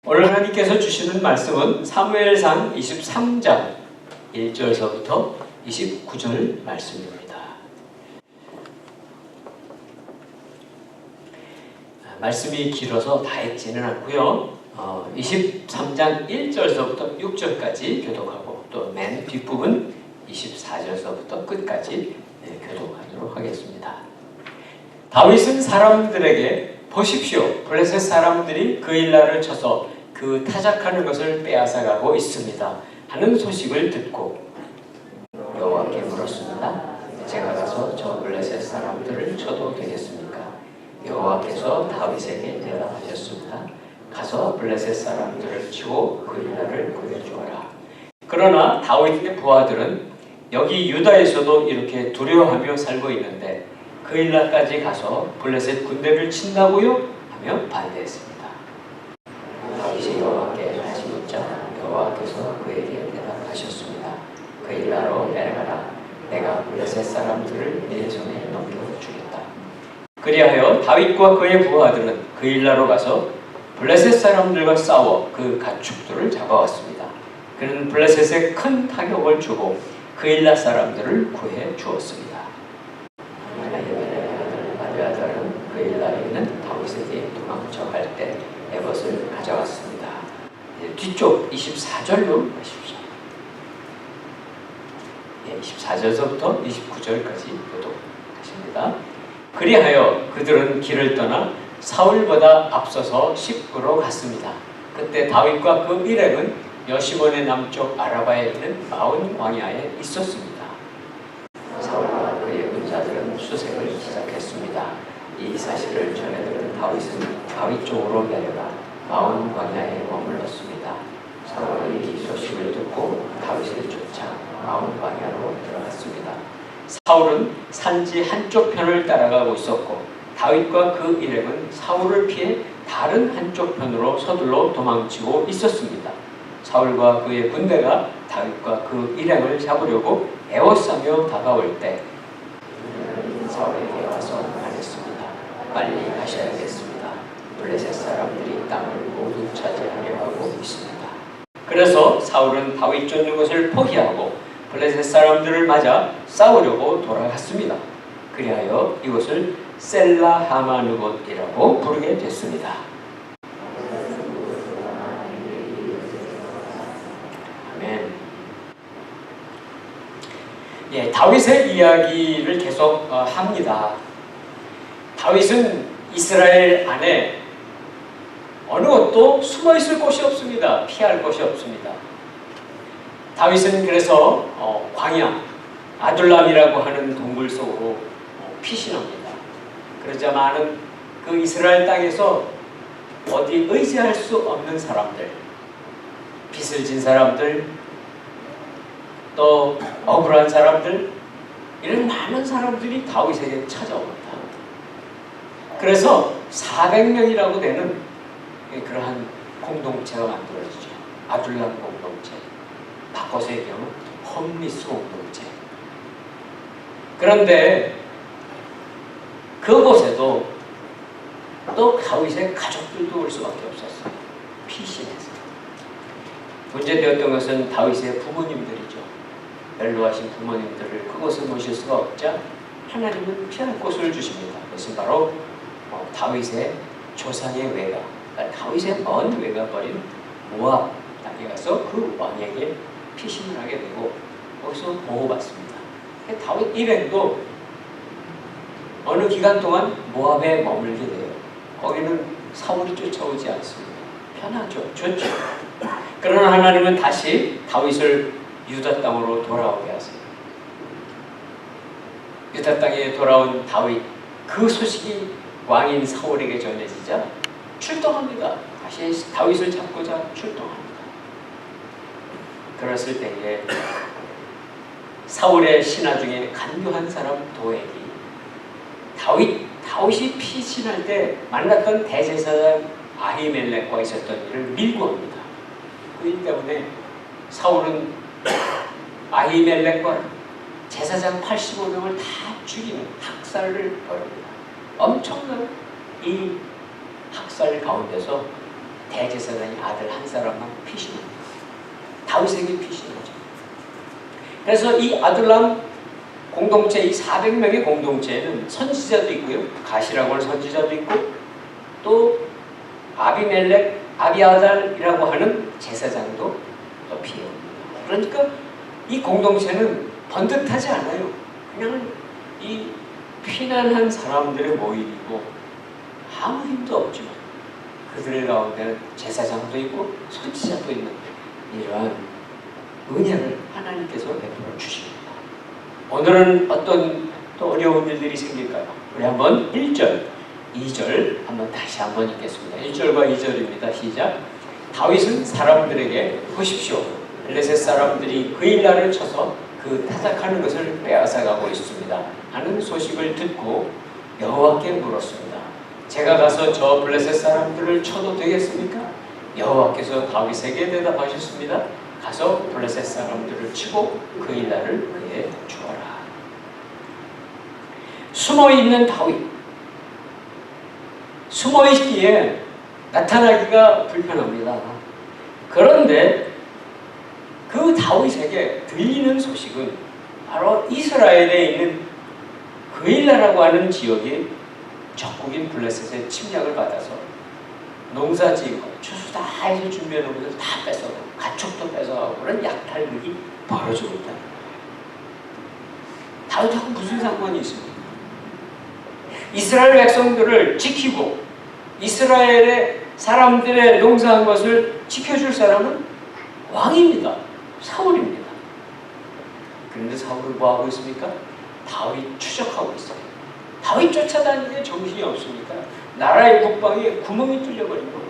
오늘 하나님께서 주시는 말씀은 사무엘상 23장 1절서부터 29절 말씀입니다. 말씀이 길어서 다 읽지는 않고요. 23장 1절서부터 6절까지 교독하고 또 맨 뒷부분 24절서부터 끝까지 교독하도록 하겠습니다. 다윗은 사람들에게 보십시오. 블레셋 사람들이 그 일날을 쳐서 그 타작하는 것을 빼앗아가고 있습니다 하는 소식을 듣고 여호와께 물었습니다. 제가 가서 저 블레셋 사람들을 쳐도 되겠습니까? 여호와께서 다윗에게 대답하셨습니다. 가서 블레셋 사람들을 치고 그 일날을 구해주어라. 그러나 다윗의 부하들은 여기 유다에서도 이렇게 두려워하며 살고 있는데 그 일날까지 가서 블레셋 군대를 친다고요? 하며 반대했습니다. 다윗이 여호와께 다시 묻자 여호와께서 그에게 대답하셨습니다. 그 일날로 내려가라. 내가 블레셋 사람들을 네 손에 넘겨주겠다. 그리하여 다윗과 그의 부하들은 그 일날로 가서 블레셋 사람들과 싸워 그 가축들을 잡아왔습니다. 그는 블레셋에 큰 타격을 주고 그 일날 사람들을 구해 주었습니다. 아비아달은 그 일날에 있는 다윗에게 도망쳐 갈 때 에봇을 가져왔습니다. 뒤쪽 24절로 가십시오. 24절서부터 29절까지 교독하십니다. 그리하여 그들은 길을 떠나 사울보다 앞서서 십구로 갔습니다. 그때 다윗과 그 일행은 여시몬의 남쪽 아라바에 있는 마온 광야에 있었습니다. 사울과 그의 군사들은 수색을 시작했습니다. 이 사실을 전해들은 다윗은 다윗 쪽으로 내려가 마온 광야에 머물렀습니다. 사울이 이 소식을 듣고 다윗을 쫓아 마온 광야로 들어갔습니다. 사울은 산지 한쪽 편을 따라가고 있었고 다윗과 그 일행은 사울을 피해 다른 한쪽 편으로 서둘러 도망치고 있었습니다. 사울과 그의 군대가 다윗과 그 일행을 잡으려고 에워싸며 다가올 때 사울에게 와서 말했습니다. 빨리 가셔야겠습니다. 블레셋 사람들이 땅을 모두 차지하려 하고 있습니다. 그래서 사울은 다윗 쫓는 것을 포기하고 블레셋 사람들을 맞아 싸우려고 돌아갔습니다. 그리하여 이곳을 셀라 하마누봇이라고 부르게 됐습니다. 아멘. 다윗의 이야기를 계속 합니다. 다윗은 이스라엘 안에 어느 곳도 숨어 있을 곳이 없습니다. 피할 곳이 없습니다. 다윗은 그래서 광야 아둘람이라고 하는 동굴 속으로 피신합니다. 그러자마는 그 이스라엘 땅에서 어디 의지할 수 없는 사람들, 빚을 진 사람들, 또 억울한 사람들, 이런 많은 사람들이 다윗에게 찾아옵니다. 그래서 400명이라고 되는 그러한 공동체가 만들어지죠. 아둘람 공동체, 바꿔서 얘기하면 홈리스 공동체. 그런데 그곳에도 또 다윗의 가족들도 올 수밖에 없었어요. 피신해서. 문제되었던 것은 다윗의 부모님들이죠. 연로하신 부모님들을 그곳에 모실 수가 없자 하나님은 피할 곳을 주십니다. 그것은 바로 다윗의 조상의 외가, 다윗의 먼 외가 버린 모압 땅에 가서 그 왕에게 피신을 하게 되고 거기서 보호받습니다. 다윗 일행도 어느 기간 동안 모압에 머물게 돼요. 거기는 사울이 쫓아오지 않습니다. 편하죠. 좋죠. 그러나 하나님은 다시 다윗을 유다 땅으로 돌아오게 하세요. 유다 땅에 돌아온 다윗, 그 소식이 왕인 사울에게 전해지자 출동합니다. 다시 다윗을 잡고자 출동합니다. 그랬을 때에 사울의 신하 중에 간교한 사람 도액이 다윗이 피신할 때 만났던 대제사장 아히멜렉과 있었던 일을 밀고합니다. 그 일 때문에 사울은 아히멜렉과 제사장 85명을 다 죽이는 학살을 벌입니다. 엄청난 이 학살 가운데서 대제사장이 아들 한 사람만 피신합니다. 다윗에게 피신하죠. 그래서 이 아둘람 공동체, 이 400명의 공동체에는 선지자도 있고요, 가시라고 하는 선지자도 있고, 또 아비멜렉, 아비아달이라고 하는 제사장도 또 피해옵니다. 그러니까 이 공동체는 번듯하지 않아요. 그냥 이 피난한 사람들의 모임이고 아무 힘도 없지만 그들 가운데는 제사장도 있고 선지자도 있는 이러한 은혜를 하나님께서 베풀어 주십니다. 오늘은 어떤 또 어려운 일들이 생길까요? 우리 한번 1절, 2절 한번 다시 한번 읽겠습니다. 1절과 2절입니다. 시작. 다윗은 사람들에게 보십시오. 블레셋 사람들이 그일라를 쳐서 그 타작하는 것을 빼앗아가고 있습니다 하는 소식을 듣고 여호와께 물었습니다. 제가 가서 저 블레셋 사람들을 쳐도 되겠습니까? 여호와께서 다윗에게 대답하셨습니다. 가서 블레셋 사람들을 치고 그일라를 그에 주어라. 숨어있는 다윗, 숨어있기에 나타나기가 불편합니다. 그런데 그 다윗에게 들리는 소식은 바로 이스라엘에 있는 그일라라고 하는 지역이 적국인 블레셋의 침략을 받아서 농사지고 추수 다 해서 준비해놓은 것을 다 뺏어가고 가축도 뺏어가고 그런 약탈극이 벌어지고 있다는 거예요. 다윗하고 무슨 상관이 있습니까? 이스라엘 백성들을 지키고 이스라엘의 사람들의 농사한 것을 지켜줄 사람은 왕입니다. 사울입니다. 그런데 사울은 뭐하고 있습니까? 다윗 추적하고 있어요. 다윗 쫓아다니는 정신이 없으니까 나라의 국방에 구멍이 뚫려버린 거죠.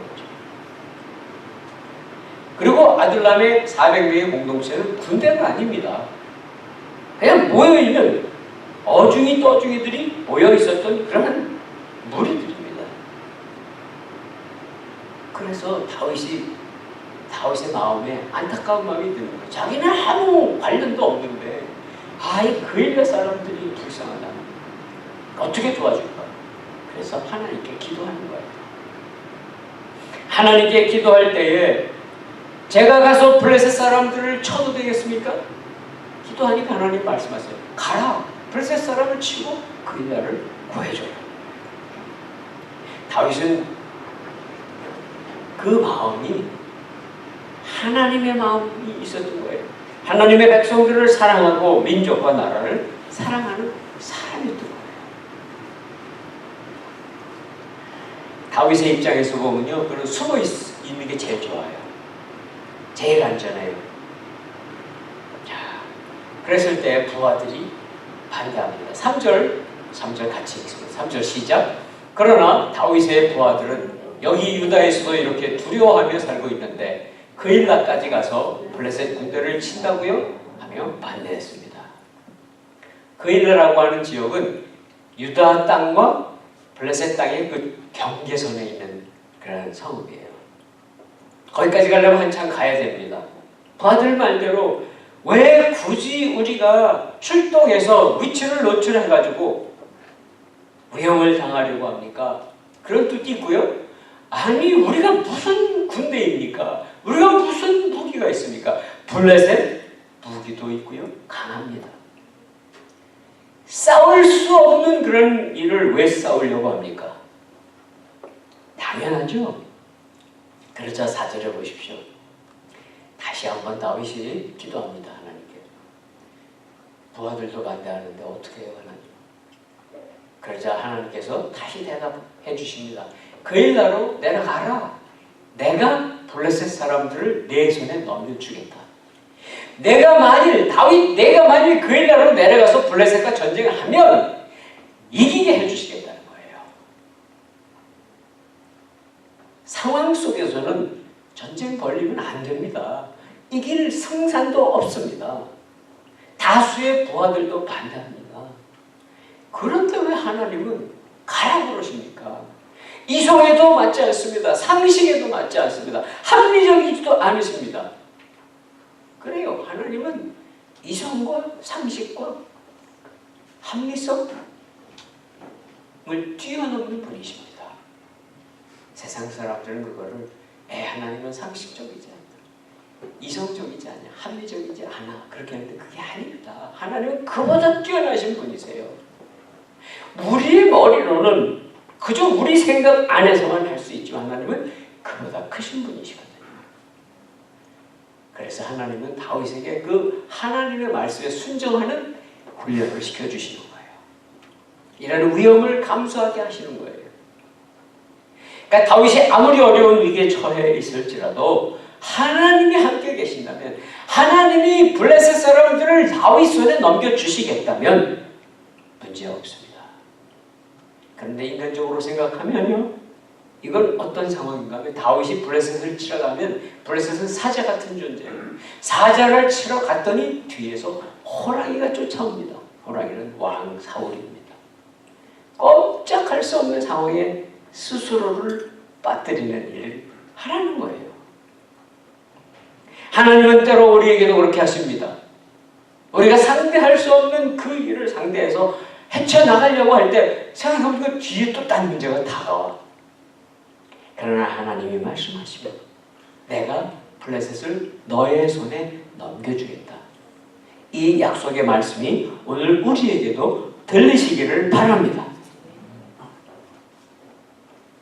그리고 아둘람의 400명의 공동체는 군대가 아닙니다. 그냥 모여있는 어중이 떠중이들이 모여있었던 그런 무리들입니다. 그래서 다윗의 마음에 안타까운 마음이 드는 거예요. 자기는 아무 관련도 없는데 이 그일라 사람들이 불쌍하다. 어떻게 도와줄까? 그래서 하나님께 기도하는 거예요. 하나님께 기도할 때에 제가 가서 블레셋 사람들을 쳐도 되겠습니까? 기도하니까 하나님 말씀하세요. 가라. 블레셋 사람을 치고 그일라를 구해줘요. 다윗은 그 마음이 하나님의 마음이 있었던 거예요. 하나님의 백성들을 사랑하고 민족과 나라를 사랑하는 사람이었던 거예요. 다윗의 입장에서 보면요, 그런 숨어 있는 게 제일 좋아요. 제일 안전해요. 자, 그랬을 때 부하들이 반대합니다. 3절 같이 읽습니다. 3절 시작. 그러나 다윗의 부하들은 여기 유다에서도 이렇게 두려워하며 살고 있는데 그일라까지 가서 블레셋 군대를 친다고요? 하며 반대했습니다. 그일라라고 하는 지역은 유다 땅과 블레셋 땅의 그 경계선에 있는 그런 성읍이에요. 거기까지 가려면 한참 가야 됩니다. 부하들 말대로 왜 굳이 우리가 출동해서 위치를 노출해가지고 위험을 당하려고 합니까? 그런 뜻이 있고요. 아니 우리가 무슨 군대입니까? 우리가 무슨 무기가 있습니까? 블레셋 무기도 있고요. 강합니다. 싸울 수 없는 그런 일을 왜 싸우려고 합니까? 당연하죠. 그러자 4절에 보십시오. 다시 한번 다윗이 기도합니다. 하나님께. 부하들도 반대하는데 어떻게 해요 하나님? 그러자 하나님께서 다시 대답해 주십니다. 그일라로 내려가라. 내가 블레셋 사람들을 내 손에 넘겨주겠다. 내가 만일 그일라로 내려가서 블레셋과 전쟁을 하면 이기게 해주시겠다는 거예요. 상황 속에서는 전쟁 벌리면 안 됩니다. 이길 승산도 없습니다. 다수의 부하들도 반대합니다. 그런데 왜 하나님은 가라고 그러십니까? 이성에도 맞지 않습니다. 상식에도 맞지 않습니다. 합리적이지도 않으십니다. 그래요. 하나님은 이성과 상식과 합리성을 뛰어넘는 분이십니다. 세상 사람들은 그거를 형식적이지 않다. 이성적이지 않냐. 합리적이지 않아. 그렇게 하는데 그게 아닙니다. 하나님은 그보다 뛰어나신 분이세요. 우리의 머리로는 그저 우리 생각 안에서만 할 수 있지만 하나님은 그보다 크신 분이시거든요. 그래서 하나님은 다윗에게 그 하나님의 말씀에 순종하는 훈련을 시켜주시는 거예요. 이라는 위험을 감수하게 하시는 거예요. 그러니까 다윗이 아무리 어려운 위기에 처해 있을지라도 하나님이 함께 계신다면, 하나님이 블레셋 사람들을 다윗 손에 넘겨주시겠다면 문제 없습니다. 그런데 인간적으로 생각하면요, 이건 어떤 상황인가 하면 다윗이 블레셋을 치러 가면, 블레셋은 사자 같은 존재예요. 사자를 치러 갔더니 뒤에서 호랑이가 쫓아옵니다. 호랑이는 왕 사울입니다. 꼼짝할 수 없는 상황에 스스로를 빠뜨리는 일을 하라는 거예요. 하나님은 때로 우리에게도 그렇게 하십니다. 우리가 상대할 수 없는 그 일을 상대해서 헤쳐나가려고 할 때 생각해보니까 뒤에 또 딴 문제가 다가와. 그러나 하나님이 말씀하시면 내가 블레셋을 너의 손에 넘겨주겠다. 이 약속의 말씀이 오늘 우리에게도 들리시기를 바랍니다.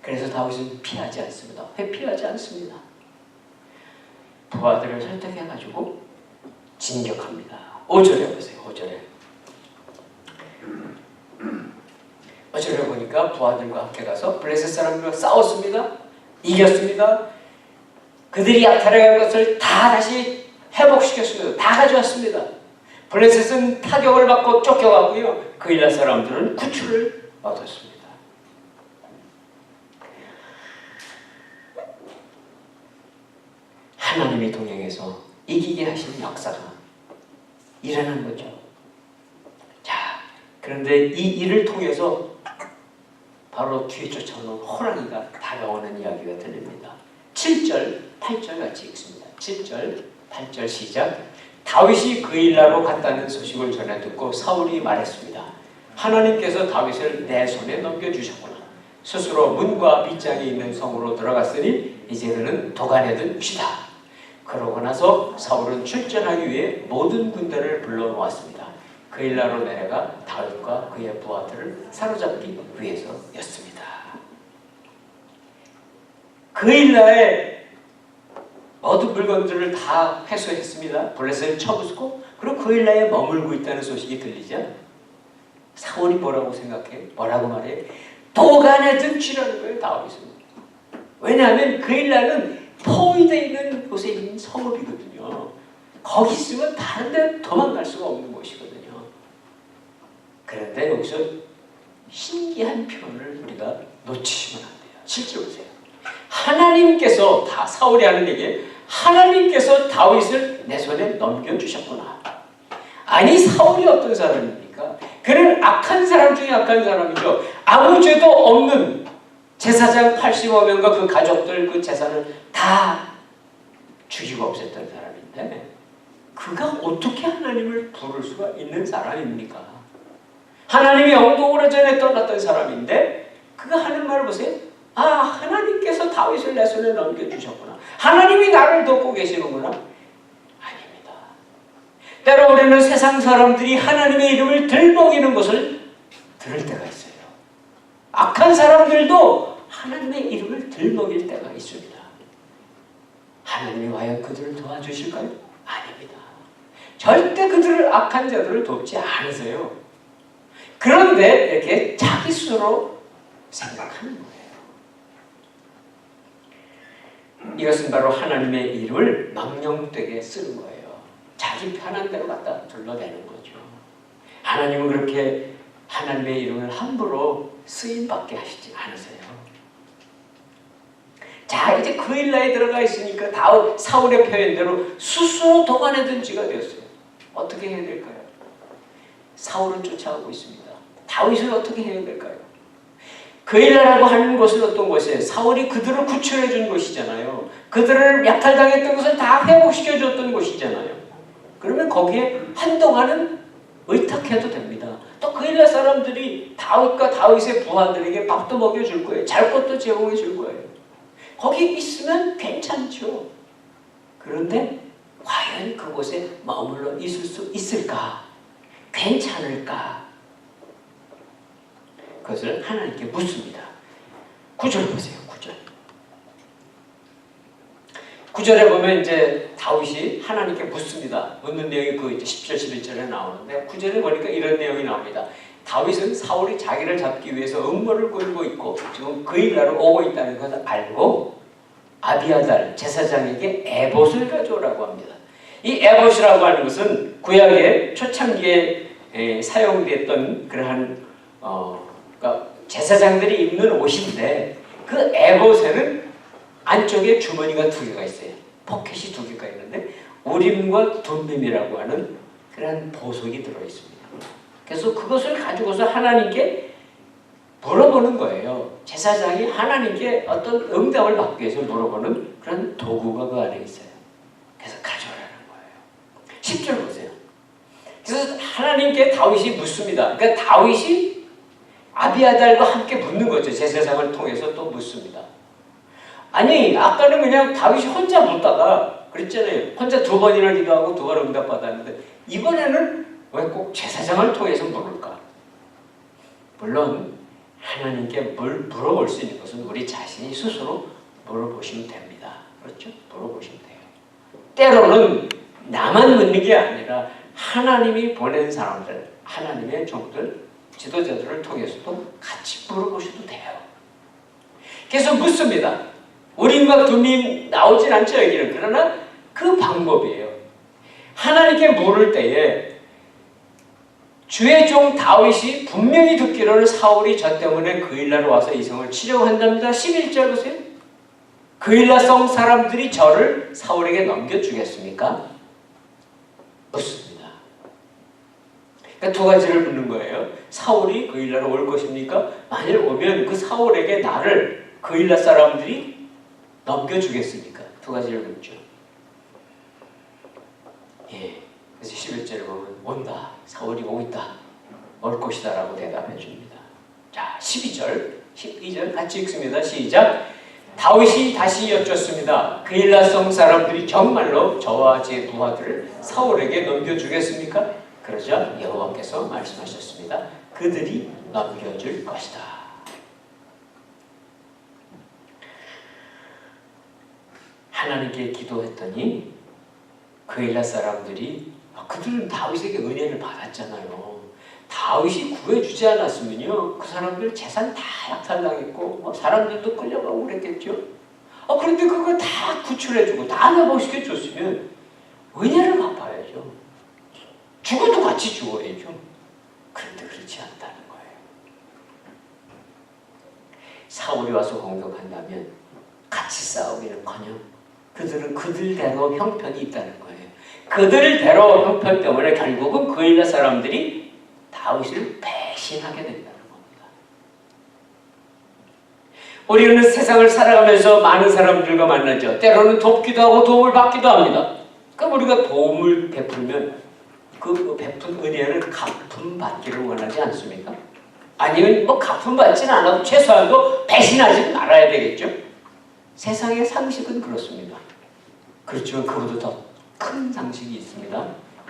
그래서 다윗은 피하지 않습니다. 회피하지 않습니다. 부하들을 설득해가지고 진격합니다. 5절에 보세요. 5절에 보니까 부하들과 함께 가서 블레셋 사람들과 싸웠습니다. 이겼습니다. 그들이 약탈해간 것을 다 다시 회복시켰습니다. 다 가져왔습니다. 블레셋은 타격을 받고 쫓겨갔고요. 그일라 사람들은 구출을 얻었습니다. 하나님이 동행해서 이기게 하시는 역사가 일어난 거죠. 자, 그런데 이 일을 통해서 바로 뒤에 쫓아오는 호랑이가 다가오는 이야기가 들립니다. 7절, 8절 같이 읽습니다. 7절, 8절 시작. 다윗이 그일라로 갔다는 소식을 전해 듣고 사울이 말했습니다. 하나님께서 다윗을 내 손에 넘겨주셨구나. 스스로 문과 빗장이 있는 성으로 들어갔으니 이제 그는 도간에 든쥐다. 그러고 나서 사울은 출전하기 위해 모든 군대를 불러놓았습니다. 그일라로 내려가 다윗과 그의 부하들을 사로잡기 위해서였습니다. 그일라의 모든 물건들을 다 회수했습니다. 블레셋을 쳐부수고, 그리고 그일라에 머물고 있다는 소식이 들리자 사울이 뭐라고 생각해? 뭐라고 말해? 도간에 든 쥐라는 거예요, 다윗은. 왜냐하면 그일라는 포위되어 있는 곳에 있는 성읍이거든요. 거기 있으면 다른 데 도망갈 수가 없는 곳이거든요. 그런데 여기서 신기한 표현을 우리가 놓치시면 안 돼요. 실제로 보세요. 하나님께서, 다 사울이 하는 얘기, 하나님께서 다윗을 내 손에 넘겨주셨구나. 아니, 사울이 어떤 사람입니까? 그는 악한 사람 중에 악한 사람이죠. 아무 죄도 없는 제사장 85명과 그 가족들, 그 재산을 다 죽이고 없앴던 사람인데 그가 어떻게 하나님을 부를 수가 있는 사람입니까? 하나님이 영도 오래전에 떠났던 사람인데 그가 하는 말을 보세요. 아, 하나님께서 다윗을 내 손에 넘겨주셨구나. 하나님이 나를 돕고 계시는구나. 아닙니다. 때로 우리는 세상 사람들이 하나님의 이름을 들먹이는 것을 들을 때가 있어요. 악한 사람들도 하나님의 이름을 들먹일 때가 있습니다. 하나님이 과연 그들을 도와주실까요? 아닙니다. 절대 그들을, 악한 자들을 돕지 않으세요. 그런데 이렇게 자기 스스로 생각하는 거예요. 이것은 바로 하나님의 이름을 망령되게 쓰는 거예요. 자기 편한 대로 갖다 둘러대는 거죠. 하나님은 그렇게 하나님의 이름을 함부로 쓰임받게 하시지 않으세요. 자, 이제 그일라에 들어가 있으니까 사울의 표현대로 스스로 도간에 든 쥐가 되었어요. 어떻게 해야 될까요? 사울은 쫓아오고 있습니다. 다윗은 어떻게 해야 될까요? 그일라라고 하는 곳은 어떤 곳이에요? 사울이 그들을 구출해 준 곳이잖아요. 그들을 약탈당했던 것을 다 회복시켜 줬던 곳이잖아요. 그러면 거기에 한동안은 의탁해도 됩니다. 또 그일라 사람들이 다윗과 다윗의 부하들에게 밥도 먹여줄 거예요. 잘 것도 제공해 줄 거예요. 거기 있으면 괜찮죠. 그런데 과연 그곳에 머물러 있을 수 있을까? 괜찮을까? 그것을 하나님께 묻습니다. 9절 보세요. 9절. 9절에 보면 이제 다윗이 하나님께 묻습니다. 묻는 내용이 그 이제 10절, 11절에 나오는데 9절에 보니까 이런 내용이 나옵니다. 다윗은 사울이 자기를 잡기 위해서 음모를 꾸리고 있고 지금 그의 나라로 오고 있다는 것을 알고 아비아달 제사장에게 에봇을 가져오라고 합니다. 이 에봇이라고 하는 것은 구약의 초창기에 사용됐던 그러한 그러니까 제사장들이 입는 옷인데 그 에봇에는 안쪽에 주머니가 2개가 있어요. 포켓이 2개가 있는데 우림과 둠밈이라고 하는 그런 보석이 들어있습니다. 그래서 그것을 가지고서 하나님께 물어보는 거예요. 제사장이 하나님께 어떤 응답을 받기 위해서 물어보는 그런 도구가 그 안에 있어요. 그래서 가져오라는 거예요. 10절 보세요. 그래서 하나님께 다윗이 묻습니다. 그러니까 다윗이 아비아달과 함께 묻는 거죠. 제사장을 통해서 또 묻습니다. 아니 아까는 그냥 다윗이 혼자 묻다가 그랬잖아요. 혼자 2번이나 기도하고 2번 응답받았는데 이번에는 왜 꼭 제사장을 통해서 물을까? 물론 하나님께 물어볼 수 있는 것은 우리 자신이 스스로 물어보시면 됩니다. 그렇죠? 물어보시면 돼요. 때로는 나만 묻는 게 아니라 하나님이 보낸 사람들, 하나님의 종들, 지도자들을 통해서도 같이 물어보셔도 돼요. 계속 묻습니다. 우림과 둠밈 나오진 않죠, 여기는. 그러나 그 방법이에요. 하나님께 물을 때에 주의 종 다윗이 분명히 듣기로는 사울이 저 때문에 그일라로 와서 이 성을 치려고 한답니다. 11절 보세요. 그일라 성 사람들이 저를 사울에게 넘겨주겠습니까? 묻습니다. 그러니까 2가지를 묻는 거예요. 사울이 그일라로 올 것입니까? 만일 오면 그 사울에게 나를 그일라 사람들이 넘겨주겠습니까? 2가지를 묻죠. 예. 그래서 11절에 보면 온다. 사울이 오고 있다. 올 것이다 라고 대답해 줍니다. 자, 12절, 12절 같이 읽습니다. 시작. 다윗이 다시 여쭙습니다. 그일라성 사람들이 정말로 저와 제 부하들을 사울에게 넘겨주겠습니까? 그러자 여호와께서 말씀하셨습니다. 그들이 넘겨줄 것이다. 하나님께 기도했더니 그일라 사람들이 그들은 다윗에게 은혜를 받았잖아요. 다윗이 구해주지 않았으면요 그 사람들 재산 다 약탈당했고 사람들도 끌려가고 그랬겠죠. 그런데 그거 다 구출해주고 다 회복시켜줬으면 은혜를 갚아야죠. 죽어도 같이 죽어야죠. 그런데 그렇지 않다는 거예요. 사울이 와서 공격한다면 같이 싸우기는커녕 그들은 그들대로 형편이 있다는 거예요. 그들대로 형편 때문에 결국은 그일라 사람들이 다윗을 배신하게 된다는 겁니다. 우리는 세상을 살아가면서 많은 사람들과 만나죠. 때로는 돕기도 하고 도움을 받기도 합니다. 그럼 우리가 도움을 베풀면 그 베푼 은혜를 갚음 받기를 원하지 않습니까? 아니면 갚음 받지는 않아도 최소한도 배신하지 말아야 되겠죠. 세상의 상식은 그렇습니다. 그렇지만 그보다 더 큰 상식이 있습니다.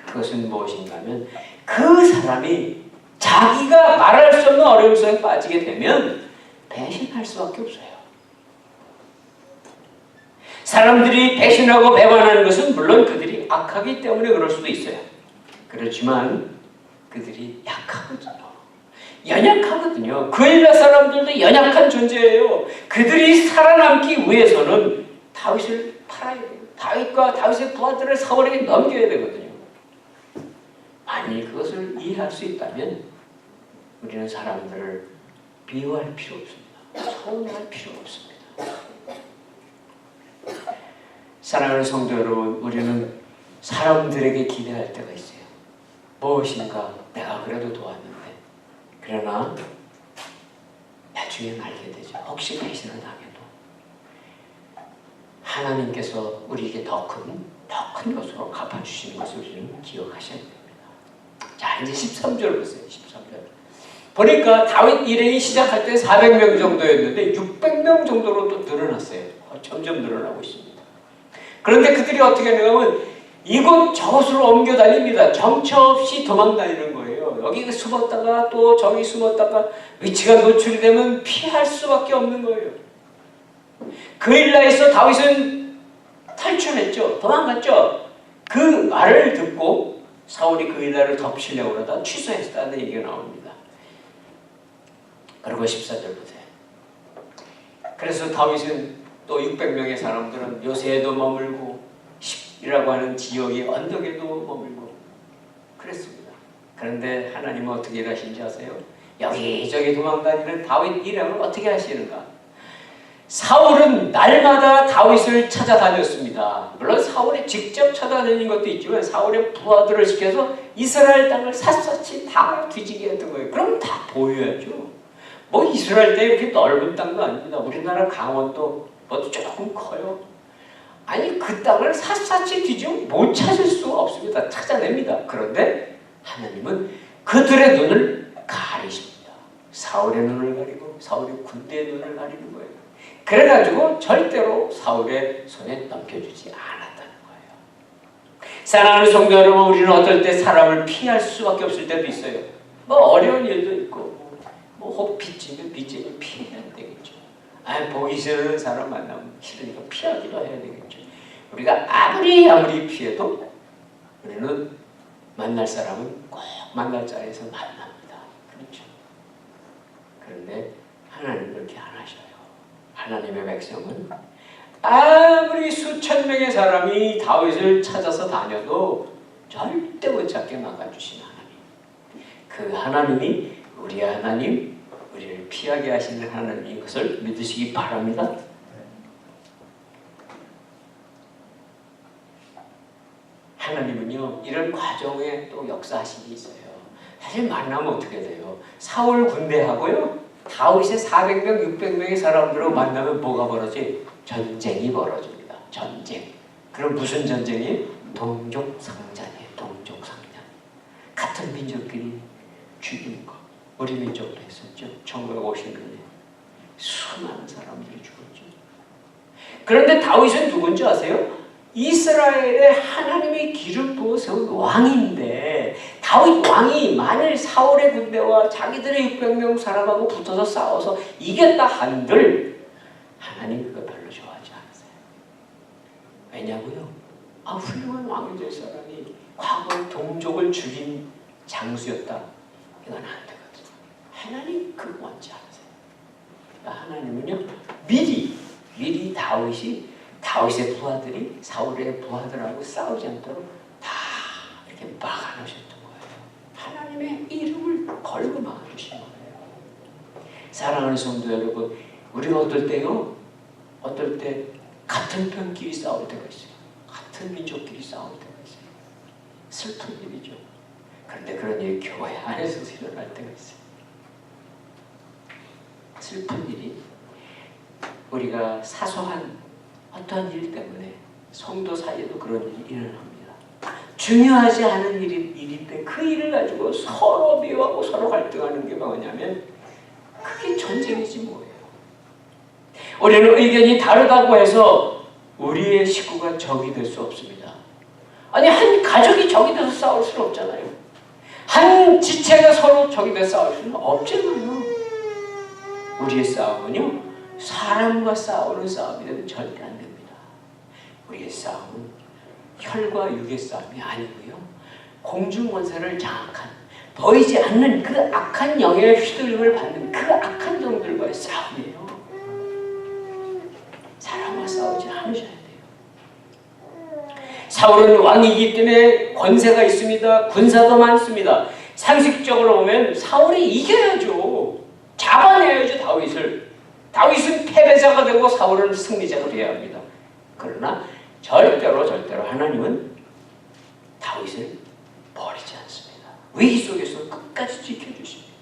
그것은 무엇인가 하면 그 사람이 자기가 말할 수 없는 어려움 속에 빠지게 되면 배신할 수밖에 없어요. 사람들이 배신하고 배반하는 것은 물론 그들이 악하기 때문에 그럴 수도 있어요. 그렇지만 그들이 약하거든요. 연약하거든요. 그일라 사람들도 연약한 존재예요. 그들이 살아남기 위해서는 다윗을 팔아야 돼요. 다윗과 다윗의 부하들을 사울에게 넘겨야 되거든요. 만일 그것을 이해할 수 있다면 우리는 사람들을 비호할 필요 없습니다. 서운할 필요 없습니다. 사랑하는 성도 여러분, 우리는 사람들에게 기대할 때가 있어요. 무엇인가 내가 그래도 도왔는데 그러나 나중에 알게 되죠. 혹시 배신을 당해도 하나님께서 우리에게 더 큰 것으로 갚아주시는 것을 우리는 기억하셔야 됩니다. 자, 이제 13절 보세요. 13절. 보니까 다윗 일행이 시작할 때 400명 정도였는데 600명 정도로 또 늘어났어요. 점점 늘어나고 있습니다. 그런데 그들이 어떻게 하냐면 이곳 저곳으로 옮겨 다닙니다. 정처 없이 도망 다니는 거예요. 여기 숨었다가 또 저기 숨었다가 위치가 노출이 되면 피할 수밖에 없는 거예요. 그일라에서 다윗은 탈출했죠. 도망갔죠. 그 말을 듣고 사울이 그일라를 덮치려고 그러다 취소했다는 얘기가 나옵니다. 그리고 14절 보세요. 그래서 다윗은 또 600명의 사람들은 요새에도 머물고 십이라고 하는 지역의 언덕에도 머물고 그랬습니다. 그런데 하나님은 어떻게 일하신지 아세요? 여기저기 도망다니는 다윗 일행을 어떻게 하시는가? 사울은 날마다 다윗을 찾아다녔습니다. 물론 사울이 직접 찾아다니는 것도 있지만 사울의 부하들을 시켜서 이스라엘 땅을 샅샅이 다 뒤지게 했던 거예요. 그럼 다 보여야죠. 뭐 이스라엘 땅이 이렇게 넓은 땅도 아닙니다. 우리나라 강원도 뭐도 조금 커요. 아니 그 땅을 샅샅이 뒤지면 못 찾을 수가 없습니다. 찾아냅니다. 그런데 하나님은 그들의 눈을 가리십니다. 사울의 눈을 가리고 사울의 군대의 눈을 가리는 거예요. 그래가지고 절대로 사울의 손에 넘겨주지 않았다는 거예요. 사랑하는 성도 여러분, 우리는 어떨 때 사람을 피할 수밖에 없을 때도 있어요. 뭐 어려운 일도 있고 혹 빚지면 피해야 되겠죠. 보기 싫은 사람 만나면 싫으니까 피하기도 해야 되겠죠. 우리가 아무리 피해도 우리는 만날 사람은 꼭 만날 자리에서 만납니다. 그렇죠. 그런데 하나님은 그렇게 안 하셔요. 하나님의 백성은 아무리 수천 명의 사람이 다윗을 찾아서 다녀도 절대 못 찾게 막아주신 하나님. 그 하나님이 우리의 하나님, 우리를 피하게 하시는 하나님인 것을 믿으시기 바랍니다. 하나님은요 이런 과정에 또 역사하신 게 있어요. 사실 만나면 어떻게 돼요? 사울 군대하고요 다윗의 400명, 600명의 사람들하고 만나면 뭐가 벌어지? 전쟁이 벌어집니다. 전쟁. 그럼 무슨 전쟁이? 동족상잔이에요. 동족상잔. 같은 민족끼리 죽이는 거. 우리 민족도 했었죠. 1950년에 수많은 사람들이 죽었죠. 그런데 다윗은 누군지 아세요? 이스라엘의 하나님의 기름 부어 세운 왕인데 다윗 왕이 만일 사울의 군대와 자기들의 600명 사람하고 붙어서 싸워서 이겼다 한들 하나님 그거 별로 좋아하지 않으세요. 왜냐고요? 훌륭한 왕이 될 사람이 과거 동족을 죽인 장수였다. 이건 안 되거든요. 하나님 그거 원치 않으세요. 그러니까 하나님은요 미리 다윗의 부하들이 사울의 부하들하고 싸우지 않도록 다 이렇게 막아놓으셨던 거예요. 하나님의 이름을 걸고 막아주신 거예요. 사랑하는 성도 여러분, 우리가 어떨 때 같은 편끼리 싸울 때가 있어요. 같은 민족끼리 싸울 때가 있어요. 슬픈 일이죠. 그런데 그런 일이 교회 안에서 일어날 때가 있어요. 슬픈 일이 우리가 사소한 어떠한 일 때문에 성도 사이에도 그런 일이 일어납니다. 중요하지 않은 일인데 그 일을 가지고 서로 미워하고 서로 갈등하는 게 뭐냐면 그게 전쟁이지 뭐예요. 우리는 의견이 다르다고 해서 우리의 식구가 적이 될 수 없습니다. 아니 한 가족이 적이 돼서 싸울 수는 없잖아요. 한 지체가 서로 적이 돼서 싸울 수는 없잖아요. 우리의 싸움은요 사람과 싸우는 싸움이 되면 절대 안 됩니다. 우리의 싸움은 혈과 육의 싸움이 아니고요 공중권세를 장악한 보이지 않는 그 악한 영의 휘둘림을 받는 그 악한 종들과의 싸움이에요. 사람과 싸우지 않으셔야 돼요. 사울은 왕이기 때문에 권세가 있습니다. 군사도 많습니다. 상식적으로 보면 사울이 이겨야죠. 잡아내야죠 다윗을. 다윗은 패배자가 되고 사울은 승리자가 되어야 합니다. 그러나 절대로 하나님은 다윗을 버리지 않습니다. 위기 속에서 끝까지 지켜주십니다.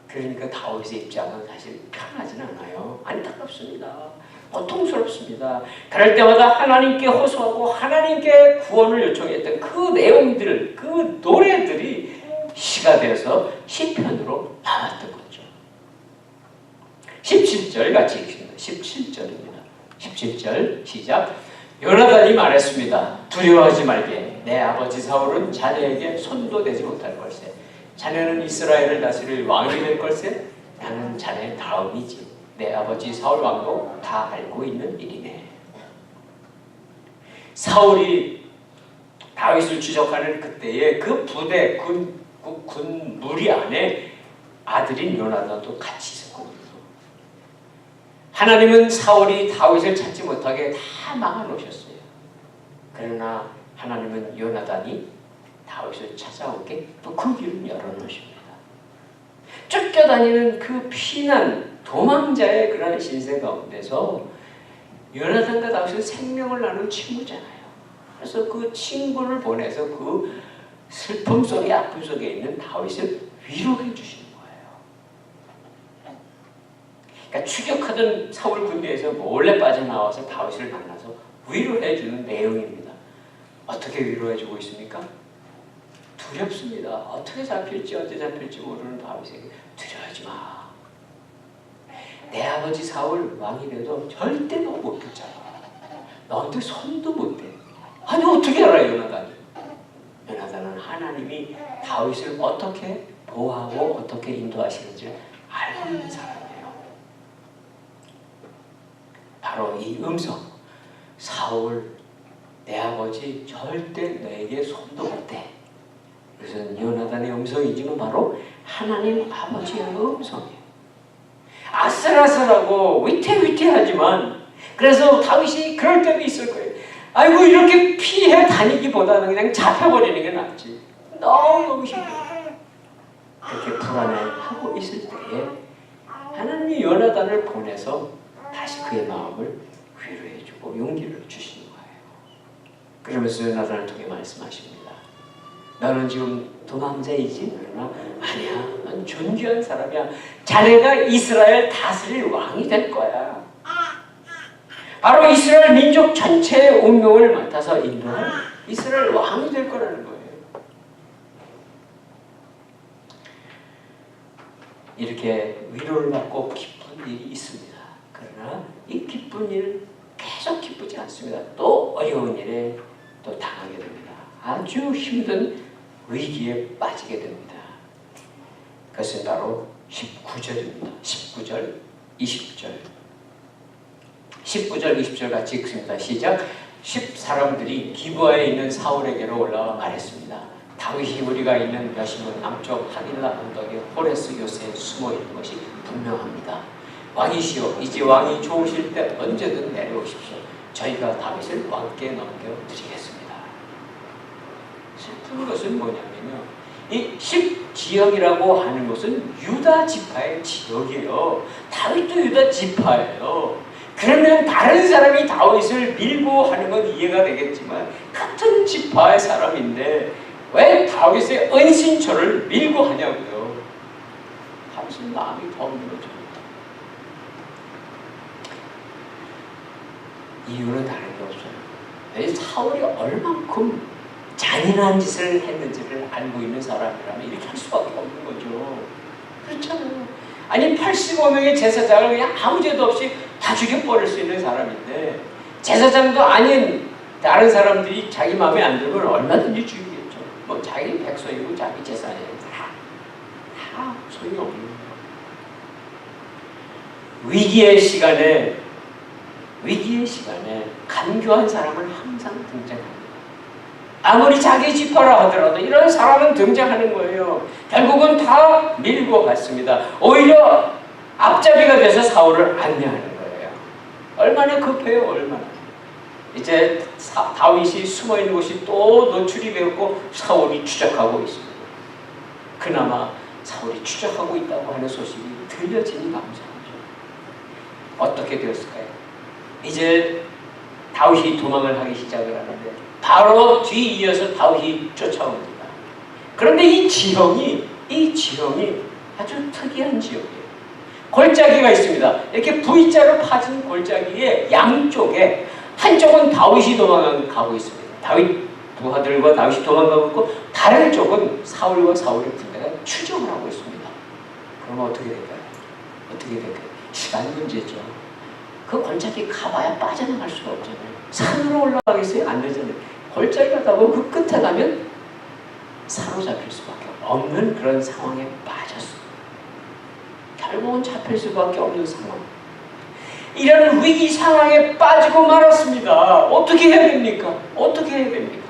그러니까 다윗의 입장은 사실 편하지는 않아요. 안타깝습니다. 고통스럽습니다. 그럴 때마다 하나님께 호소하고 하나님께 구원을 요청했던 그 내용들, 그 노래들이 시가 되어서 시편으로 나왔던 거죠. 17절 같이 읽습니다. 17절입니다. 17절 시작. 요나단이 말했습니다. 두려워하지 말게. 내 아버지 사울은 자네에게 손도 대지 못할 걸세. 자네는 이스라엘을 다스릴 왕이 될 걸세. 나는 자네 다음이지. 내 아버지 사울 왕도 다 알고 있는 일이네. 사울이 다윗을 추적하는 그때에 그 부대 군 무리 안에 아들인 요나단도 같이 있었거든요. 하나님은 사울이 다윗을 찾지 못하게 다 막아놓으셨어요. 그러나 하나님은 요나단이 다윗을 찾아오게 또 그 길을 열어놓으십니다. 쫓겨다니는 그 피난 도망자의 그런 신세 가운데서 요나단과 다윗은 생명을 나눈 친구잖아요. 그래서 그 친구를 보내서 그 슬픔 속에 아픔 속에 있는 다윗을 위로해 주시는 거예요. 그러니까 추격하던 사울 군대에서 몰래 빠져나와서 다윗을 만나서 위로해 주는 내용입니다. 어떻게 위로해 주고 있습니까? 두렵습니다. 어떻게 잡힐지 언제 잡힐지 모르는 다윗에게 두려워하지 마. 내 아버지 사울 왕이 돼도 절대 너 못 붙잡아. 너한테 손도 못 대. 아니 어떻게 알아 요나단이? 요나단은 하나님이 다윗을 어떻게 보호하고 어떻게 인도하시는지 알고 있는 사람이에요. 바로 이 음성, 사울 내 아버지 절대 너에게 손도 못 대. 그것은 요나단의 음성이지만 바로 하나님 아버지의 음성이에요. 아슬아슬하고 위태위태하지만 그래서 다윗이 그럴 때도 있을 거예요. 아이고 이렇게 피해 다니기보다는 그냥 잡혀버리는 게 낫지. 너무 힘들어. 그렇게 불안해하고 있을 때에 하나님이 요나단을 보내서 다시 그의 마음을 위로해주고 용기를 주시는 거예요. 그러면서 요나단을 통해 말씀하십니다. 너는 지금 도망자이지? 그러나 아니야. 난 존귀한 사람이야. 자네가 이스라엘 다스릴 왕이 될 거야. 바로 이스라엘 민족 전체의 운명을 맡아서 인도할 이스라엘 왕이 될 거라는 거예요. 이렇게 위로를 받고 기쁜 일이 있습니다. 그러나 이 기쁜 일은 계속 기쁘지 않습니다. 또 어려운 일에 또 당하게 됩니다. 아주 힘든 위기에 빠지게 됩니다. 그것은 바로 19절입니다. 19절, 20절. 19절, 20절 같이 읽습니다. 시작. 10사람들이 기브아에 있는 사울에게로 올라와 말했습니다. 다윗이 우리가 있는 여심은 남쪽 하길라 언덕의 호레스 요새에 숨어있는 것이 분명합니다. 왕이시여, 이제 왕이 좋으실 때 언제든 내려오십시오. 저희가 다윗을 왕께 넘겨드리겠습니다. 슬픈 것은 뭐냐면요, 이 10지역이라고 하는 것은 유다 지파의 지역이에요. 다윗도 유다 지파예요. 그러면 다른 사람이 다윗을 밀고 하는 건 이해가 되겠지만 같은 지파의 사람인데 왜 다윗의 은신처를 밀고 하냐고요. 다윗은 마음이 더 무너집니다. 이유는 다른 게 없어요. 사울이 얼만큼 잔인한 짓을 했는지를 알고 있는 사람이라면 이렇게 할 수밖에 없는 거죠. 그렇잖아요. 아니 85명의 제사장을 그냥 아무 죄도 없이 다 죽여버릴 수 있는 사람인데 제사장도 아닌 다른 사람들이 자기 마음에 안 들면 얼마든지 죽이겠죠. 뭐 자기 백성이고 자기 재산이고 다 소용이 없는 거예요. 위기의 시간에 간교한 사람은 항상 등장합니다. 아무리 자기 지파라 하더라도 이런 사람은 등장하는 거예요. 결국은 다 밀고 갔습니다. 오히려 앞잡이가 돼서 사울을 안내하는 거예요. 얼마나 급해요, 얼마나. 이제 다윗이 숨어있는 곳이 또 노출이 되었고 사울이 추적하고 있습니다. 그나마 사울이 추적하고 있다고 하는 소식이 들려지니 감사하죠. 어떻게 되었을까요? 이제 다윗이 도망을 하기 시작을 하는데 바로 뒤이어서 다윗이 쫓아옵니다. 그런데 이 지형이 아주 특이한 지역이에요. 골짜기가 있습니다. 이렇게 V자로 파진 골짜기의 양쪽에 한쪽은 다윗이 도망가고 있습니다. 다윗 부하들과 다윗이 도망가고 있고 다른 쪽은 사울과 사울의 군대가 추적을 하고 있습니다. 그럼 어떻게 될까요? 시간 문제죠. 그 골짜기 가봐야 빠져나갈 수가 없잖아요. 산으로 올라가겠어요? 안 되잖아요. 골짜기 가다 보면 그 끝에 가면 사로잡힐 수밖에 없는 그런 상황에 빠졌어요. 결국은 잡힐 수밖에 없는 상황. 이런 위기 상황에 빠지고 말았습니다. 어떻게 해야 됩니까? 어떻게 해야 됩니까?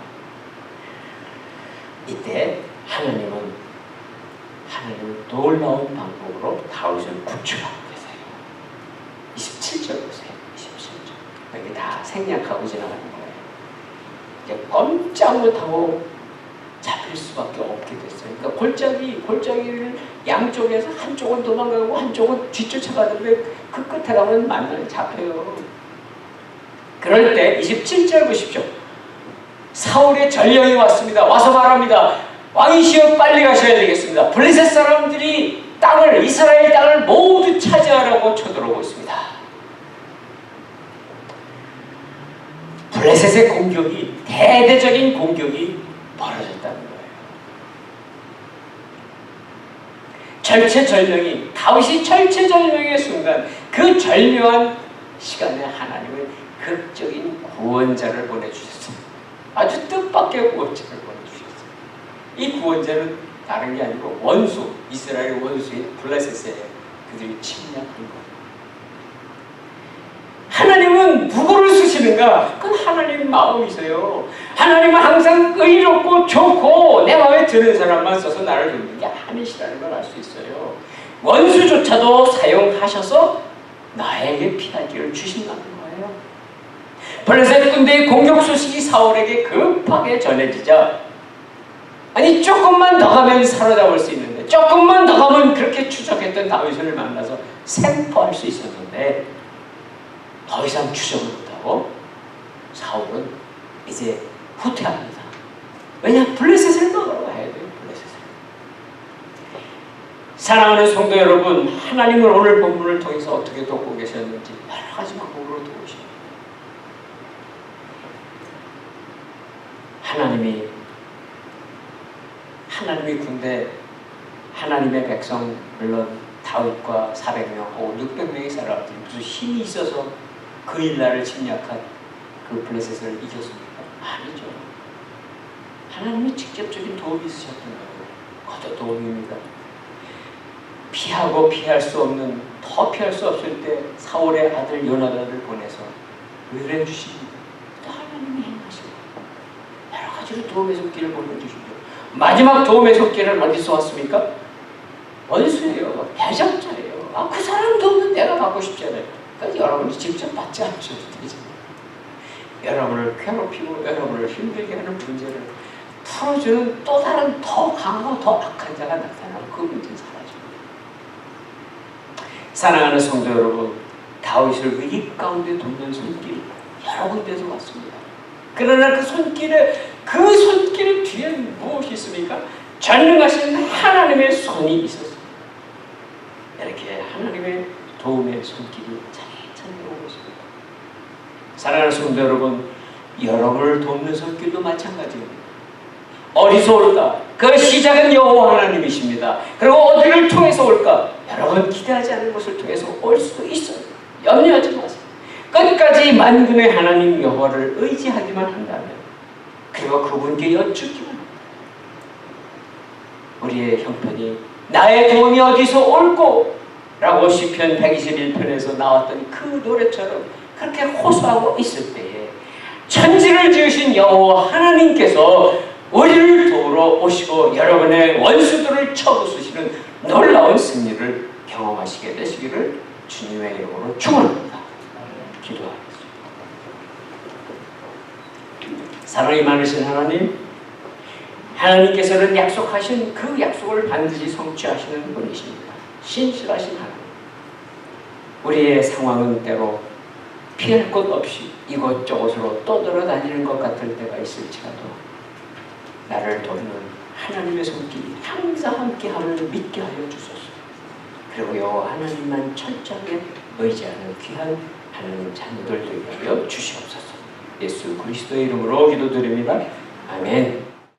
이때 하나님은 놀라운 방법으로 다윗을 구출하고 계세요. 27절 보세요. 27절. 여기 다 생략하고 지나가는 거예요. 이제 꼼짝 못하고 잡힐 수밖에 없게 됐어요. 그러니까 골짜기를 양쪽에서 한쪽은 도망가고 한쪽은 뒤쫓아가는데 그 끝에 가면 만나면 잡혀요. 그럴 때 27절 보십시오. 사울의 전령이 왔습니다. 와서 말합니다. 왕이시여 빨리 가셔야 되겠습니다. 블레셋 사람들이 이스라엘 땅을 모두 차지하라고 쳐들어오고 있습니다. 블레셋의 공격이, 대대적인 공격이 벌어졌다는 거예요. 다윗이 절체절명의 순간, 그 절묘한 시간에 하나님은 극적인 구원자를 보내주셨어요. 아주 뜻밖의 구원자를 보내주셨어요. 이 구원자는 다른 게 아니고 이스라엘 원수의 블레셋에 그들이 침략한 거예요. 하나님은 누구를 쓰시는가? 그건 하나님 마음이세요. 하나님은 항상 의롭고 좋고 내 마음에 드는 사람만 써서 나를 돕는 게 아니시라는 걸 알 수 있어요. 원수조차도 사용하셔서 나에게 피할 길을 주신다는 거예요. 블레셋 군대의 공격 소식이 사울에게 급하게 전해지자, 아니 조금만 더 가면 사로잡을 수 있는데, 조금만 더 가면 그렇게 추적했던 다윗을 만나서 생포할 수 있었는데 더 이상 추적을 못하고 사울은 이제 후퇴합니다. 왜냐? 블레셋을 막으러 가야 돼요. 블레셋을. 사랑하는 성도 여러분, 하나님은 오늘 본문을 통해서 어떻게 돕고 계셨는지 여러 가지 방법으로 도우십니다. 하나님의 군대, 하나님의 백성, 물론 다윗과 400명 혹은 600명의 사람들이 무슨 힘이 있어서 그 일나를 침략한 그 블레셋을 이겼습니까? 아니죠. 하나님이 직접적인 도움이 있으셨던 거예요. 그것도 도움입니다. 피할 수 없는, 더 피할 수 없을 때 사울의 아들 요나단을 보내서 의뢰해 주십니다. 또 하나님이 행하시고 여러 가지로 도움의 손길을 보내주시죠. 마지막 도움의 손길은 어디서 왔습니까? 원수예요. 배정자예요. 그 사람 도움은 내가 받고 싶잖아요. 그러니까 여러분이 직접 받지 않으셔도 되잖아요. 여러분을 괴롭히고 여러분을 힘들게 하는 문제를 풀어주는 또 다른 더 강하고 더 악한 자가 나타나고 그 문제는 사라집니다. 사랑하는 성도 여러분, 다윗을 위기 가운데 돕는 손길 여러 군데서 왔습니다. 그러나 그 손길 뒤에 무엇이 있습니까? 전능하신 하나님의 손이 있었습니다. 이렇게 하나님의 도움의 손길이 차례차례 오고 있습니다. 사랑하는 성도 여러분, 여러분을 돕는 손길도 마찬가지입니다. 어디서 올까? 그 시작은 여호와 하나님이십니다. 그리고 어디를 통해서 올까? 여러분 기대하지 않은 것을 통해서 올 수도 있어요. 염려하지 마세요. 끝까지 만군의 하나님 여호와를 의지하기만 한다면, 그리고 그분께 여쭙기만 합니다. 우리의 형편이 나의 도움이 어디서 올꼬? 라고 시편 121편에서 나왔던 그 노래처럼 그렇게 호소하고 있을 때에 천지를 지으신 여호와 하나님께서 우리를 도우러 오시고 여러분의 원수들을 쳐부수시는 놀라운 승리를 경험하시게 되시기를 주님의 이름으로 축원합니다. 기도하겠습니다. 사랑이 많으신 하나님께서는 약속하신 그 약속을 반드시 성취하시는 분이십니다. 신실하신 하나님. 우리의 상황은 때로 피할 곳 없이 이곳저곳으로 떠돌아다니는 것 같을 때가 있을지라도 나를 돕는 하나님의 손길이 항상 함께함을 믿게 하여 주소서. 그리고 여호와 하나님만 철저하게 의지하는 귀한 하나님 자녀들 되게 하여 주시옵소서. 예수 그리스도의 이름으로 기도드립니다. 아멘.